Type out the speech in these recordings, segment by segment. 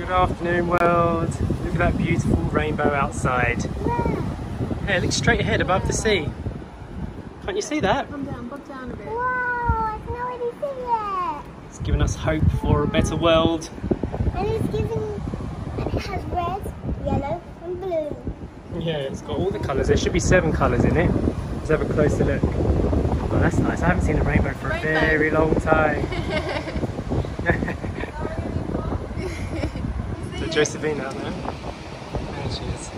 Good afternoon, world. Look at that beautiful rainbow outside. Hey, look straight ahead above the sea. Can't you see that? Come down, bob down a bit. Wow, I can already see it. It's giving us hope for a better world. And it has red, yellow and blue. Yeah, it's got all the colours. There should be 7 colours in it. Let's have a closer look. Oh, that's nice. I haven't seen a rainbow for a very long time. So Josephine out there. There she is.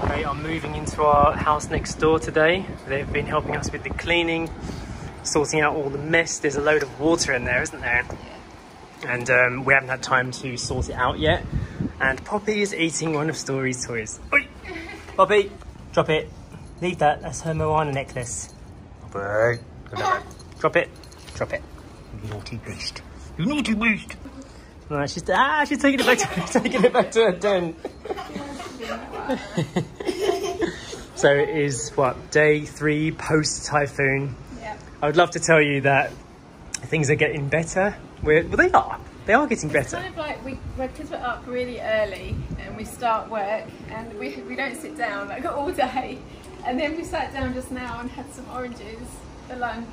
They are moving into our house next door today. They've been helping us with the cleaning, sorting out all the mess. There's a load of water in there, isn't there? And we haven't had time to sort it out yet. And Poppy is eating one of Story's toys. Oi! Poppy, drop it. Leave that. That's her Moana necklace. Poppy, drop it. Drop it. You naughty beast. You naughty beast. Right, she's taking it back to her den. So it is what, day 3 post typhoon. Yeah. I would love to tell you that things are getting better. Well, they are. They are getting better. It's kind of like because we're up really early and we start work and we don't sit down like all day. And then we sat down just now and had some oranges for lunch.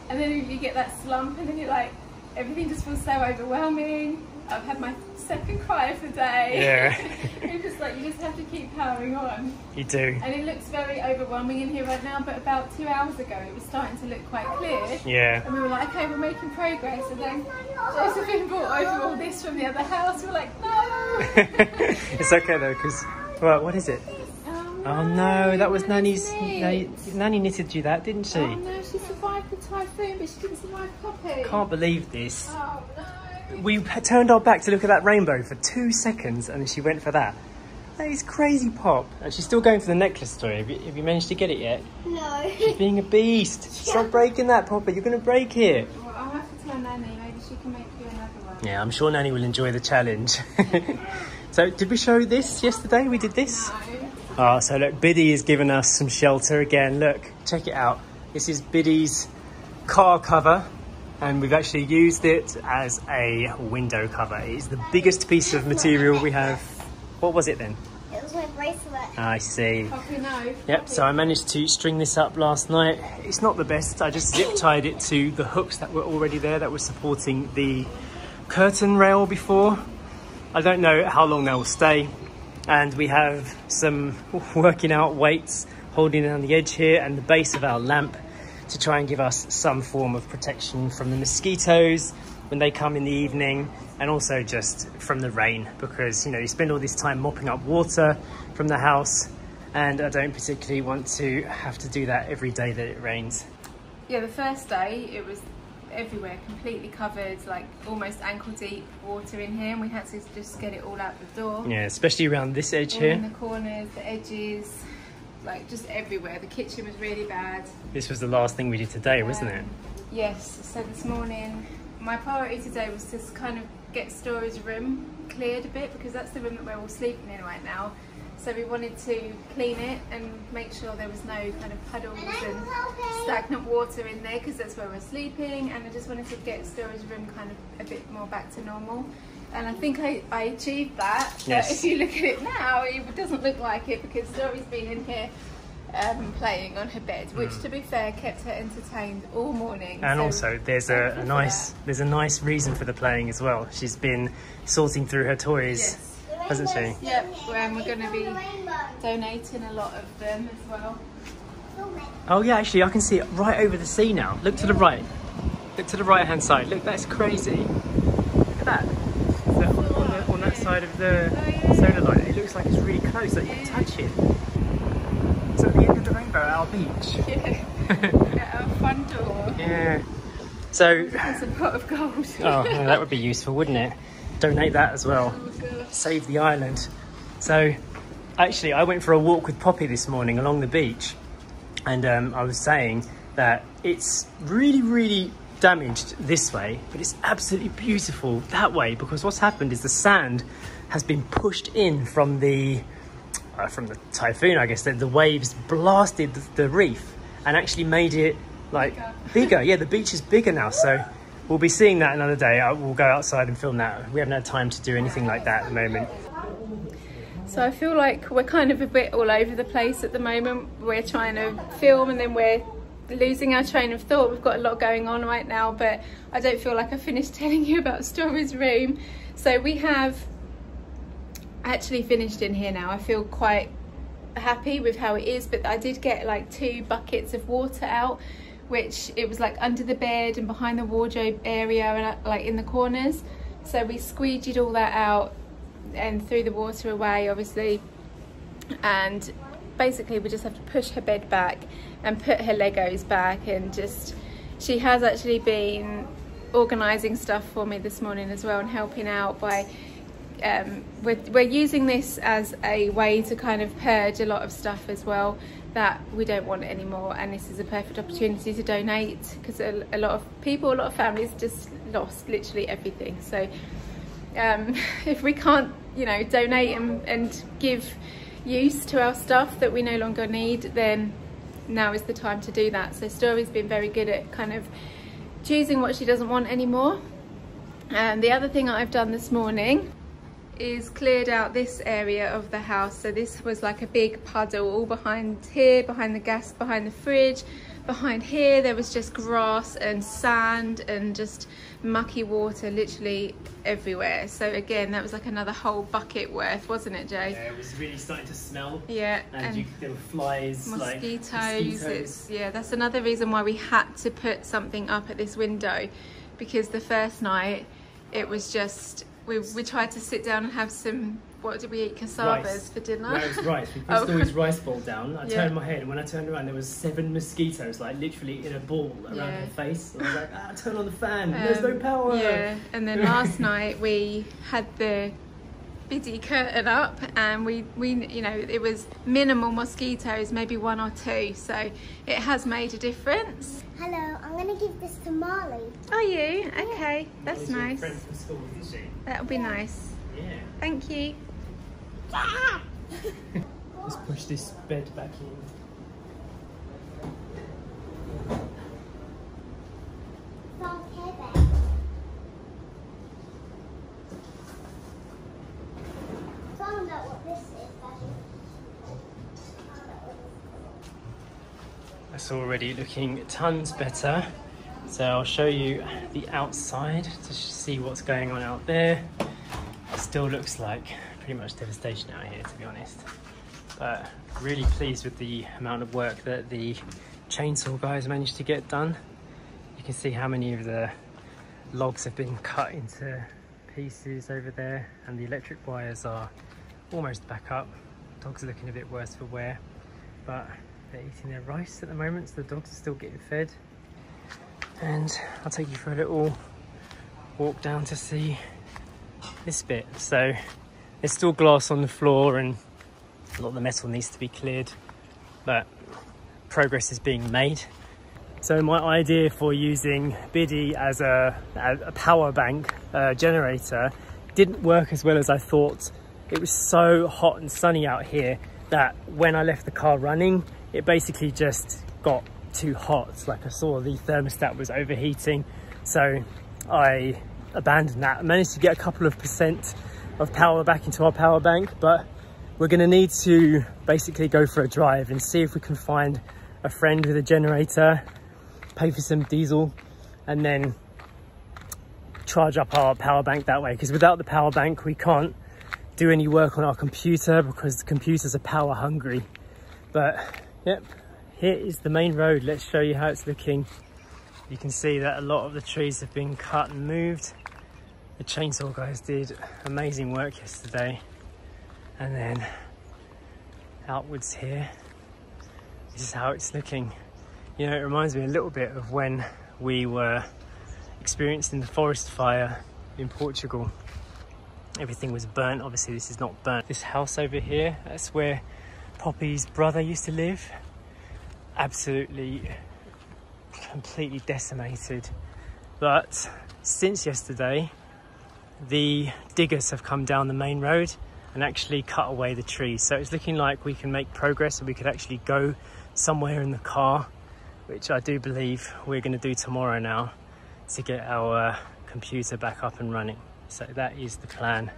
And then you get that slump and then you're like, everything just feels so overwhelming. I've had my second cry of the day. Yeah. You're just like, you just have to keep powering on. You do. And it looks very overwhelming in here right now, but about 2 hours ago it was starting to look quite clear. Yeah. And we were like, okay, we're making progress. And then Josephine brought over all this from the other house. We're like, no! It's okay though, because, well, what is it? Oh no, that was Nanny's. Nanny knitted you that, didn't she? Oh no, she survived the typhoon, but she didn't survive Poppy. Can't believe this. Oh no. We turned our back to look at that rainbow for 2 seconds and she went for that. That is crazy, Pop. And she's still going for the necklace story. Have you managed to get it yet? No. She's being a beast. Stop breaking that, Poppy. You're going to break it. Well, I'll have to tell Nanny. Maybe she can make you another one. Yeah, I'm sure Nanny will enjoy the challenge. So, did we show this yesterday? We did this? No. Oh, so look, Biddy has given us some shelter again. Look, check it out. This is Biddy's car cover. And we've actually used it as a window cover. It is the biggest piece of material we have. What was it then? It was my bracelet. I see. Poppy, no. Yep, so I managed to string this up last night. It's not the best. I just zip tied it to the hooks that were already there that were supporting the curtain rail before. I don't know how long they will stay. And we have some working out weights holding down the edge here and the base of our lamp, to try and give us some form of protection from the mosquitoes when they come in the evening, and also just from the rain, because, you know, you spend all this time mopping up water from the house and I don't particularly want to have to do that every day that it rains. Yeah, the first day it was everywhere, completely covered, like almost ankle deep water in here, and we had to just get it all out the door. Yeah, especially around this edge all here. in the corners, the edges, like just everywhere. The kitchen was really bad. This was the last thing we did today, wasn't it? Yes, so this morning my priority today was to kind of get Story's room cleared a bit, because that's the room that we're all sleeping in right now. So we wanted to clean it and make sure there was no kind of puddles and stagnant water in there, because that's where we're sleeping, and I just wanted to get Story's room kind of a bit more back to normal. And I think I achieved that. Yes. But if you look at it now, it doesn't look like it, because Story's been in here playing on her bed, which, to be fair, kept her entertained all morning. And so also, there's a nice reason for the playing as well. She's been sorting through her toys, Yes. hasn't she? Yep, and we're going to be donating a lot of them as well. Oh yeah, actually I can see it right over the sea now. Look to the right. Look to the right hand side. Look, that's crazy. Look at that. On that side of the solar light. It looks like it's really close, that you can touch it. It's at the end of the rainbow at our beach. Yeah, at our front door. Yeah. So, There's a pot of gold. oh, yeah, that would be useful, wouldn't it? Donate that as well. Oh, gosh. Save the island. So, actually, I went for a walk with Poppy this morning along the beach, and I was saying that it's really damaged this way, but it's absolutely beautiful that way, because what's happened is the sand has been pushed in from the typhoon. I guess the waves blasted the reef and actually made it like bigger. Yeah, the beach is bigger now, so we'll be seeing that another day. We'll go outside and film that. We haven't had time to do anything like that at the moment. So I feel like we're kind of a bit all over the place at the moment. We're trying to film and then we're losing our train of thought. We've got a lot going on right now, but I don't feel like I finished telling you about Story's room. So we have actually finished in here now. I feel quite happy with how it is, but I did get like 2 buckets of water out, which it was like under the bed and behind the wardrobe area and like in the corners. So we squeegeed all that out and threw the water away, obviously, and basically we just have to push her bed back and put her Legos back, and just, she has actually been organising stuff for me this morning as well and helping out by we're using this as a way to kind of purge a lot of stuff as well that we don't want anymore, and this is a perfect opportunity to donate, because a lot of people, a lot of families just lost literally everything. So if we can't, you know, donate and give use to our stuff that we no longer need, then now is the time to do that. So Story's been very good at kind of choosing what she doesn't want anymore. And the other thing I've done this morning is cleared out this area of the house. So this was like a big puddle all behind here, behind the gas, behind the fridge. Behind here there was just grass and sand and just mucky water literally everywhere. So again, that was like another whole bucket worth, wasn't it, Jay? Yeah, it was really starting to smell. Yeah, and there were flies, mosquitoes. Like mosquitoes. Yeah, that's another reason why we had to put something up at this window, because the first night it was just, we tried to sit down and have some, what did we eat, cassavas for dinner? No, it was rice. We put Story's rice bowl down. I turned my head, and when I turned around there was 7 mosquitoes, like literally in a ball around her face. And I was like, turn on the fan, there's no power. Yeah, and then last night we had the biddy curtain up, and we you know, it was minimal mosquitoes, maybe 1 or 2, so it has made a difference. Hello, I'm going to give this to Marley. Are you? Okay, that's nice. Friend from school, isn't she? That'll be nice. Yeah. Thank you. Let's push this bed back in. Found out what this is, Daddy. That's already looking tons better. So I'll show you the outside to see what's going on out there. It still looks like pretty much devastation out here, to be honest. But really pleased with the amount of work that the chainsaw guys managed to get done. You can see how many of the logs have been cut into pieces over there, and the electric wires are almost back up. Dogs are looking a bit worse for wear, but they're eating their rice at the moment, so the dogs are still getting fed. And I'll take you for a little walk down to see this bit. So there's still glass on the floor and a lot of the metal needs to be cleared, but progress is being made. So my idea for using Biddy as a power bank generator didn't work as well as I thought. It was so hot and sunny out here that when I left the car running, it basically just got too hot. Like, I saw the thermostat was overheating, so I abandoned that. I managed to get a couple of % of power back into our power bank, but we're going to need to basically go for a drive and see if we can find a friend with a generator, pay for some diesel, and then charge up our power bank that way, because without the power bank we can't do any work on our computer because the computers are power hungry. But yep, here is the main road. Let's show you how it's looking. You can see that a lot of the trees have been cut and moved. The chainsaw guys did amazing work yesterday. And then outwards here, this is how it's looking. You know, it reminds me a little bit of when we were experiencing the forest fire in Portugal. Everything was burnt. Obviously this is not burnt. This house over here, that's where Poppy's brother used to live. Absolutely, completely decimated. But since yesterday, the diggers have come down the main road and actually cut away the trees. So it's looking like we can make progress and we could actually go somewhere in the car, which I do believe we're going to do tomorrow now. to get our computer back up and running. So that is the plan.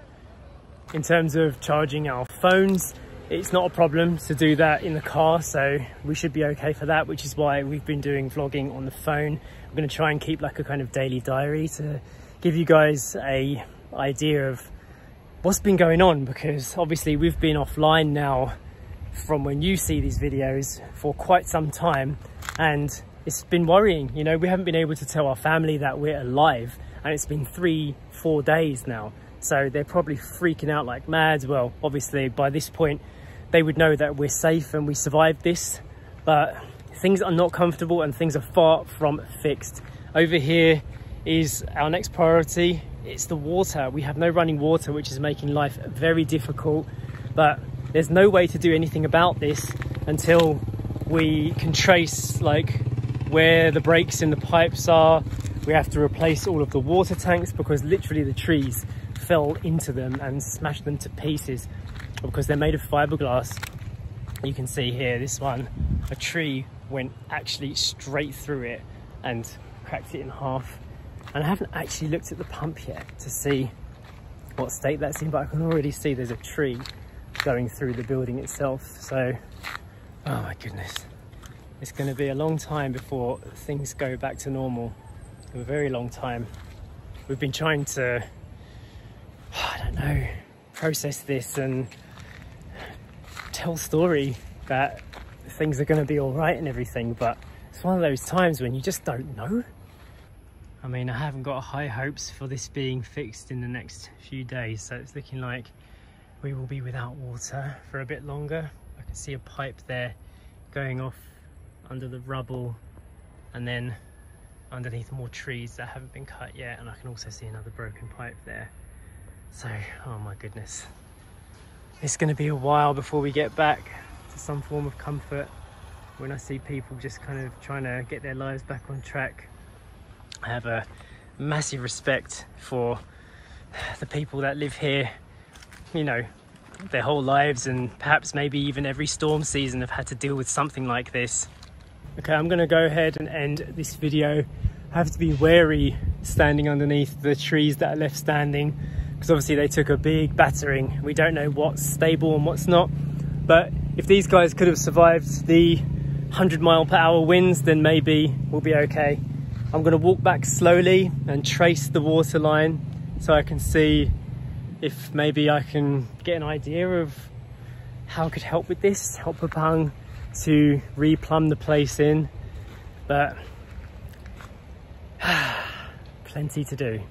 In terms of charging our phones, it's not a problem to do that in the car, so we should be okay for that, which is why we've been doing vlogging on the phone. I'm going to try and keep like a kind of daily diary to give you guys a idea of what's been going on, because obviously we've been offline now from when you see these videos for quite some time, and it's been worrying. You know, we haven't been able to tell our family that we're alive, and it's been 3-4 days now. So they're probably freaking out like mad. Well, obviously by this point they would know that we're safe and we survived this, but things are not comfortable and things are far from fixed. Over here is our next priority. It's the water. We have no running water, which is making life very difficult, but there's no way to do anything about this until we can trace like where the breaks in the pipes are. We have to replace all of the water tanks because literally the trees fell into them and smashed them to pieces because they're made of fiberglass. You can see here, this one, a tree went actually straight through it and cracked it in half. And I haven't actually looked at the pump yet to see what state that's in, but I can already see there's a tree going through the building itself. So, oh my goodness, it's going to be a long time before things go back to normal. A very long time. We've been trying to, I don't know, process this and tell Story that things are going to be all right and everything, but it's one of those times when you just don't know. I mean, I haven't got high hopes for this being fixed in the next few days, so it's looking like we will be without water for a bit longer. I can see a pipe there going off under the rubble and then underneath more trees that haven't been cut yet, and I can also see another broken pipe there. So, oh my goodness, it's going to be a while before we get back to some form of comfort. When I see people just kind of trying to get their lives back on track, I have a massive respect for the people that live here, you know, their whole lives, and perhaps maybe even every storm season have had to deal with something like this. Okay, I'm going to go ahead and end this video. I have to be wary standing underneath the trees that are left standing, because obviously they took a big battering. We don't know what's stable and what's not, but if these guys could have survived the 100-mile-per-hour winds, then maybe we'll be okay. I'm going to walk back slowly and trace the water line so I can see if maybe I can get an idea of how I could help with this, help Papang to replumb the place in, but plenty to do.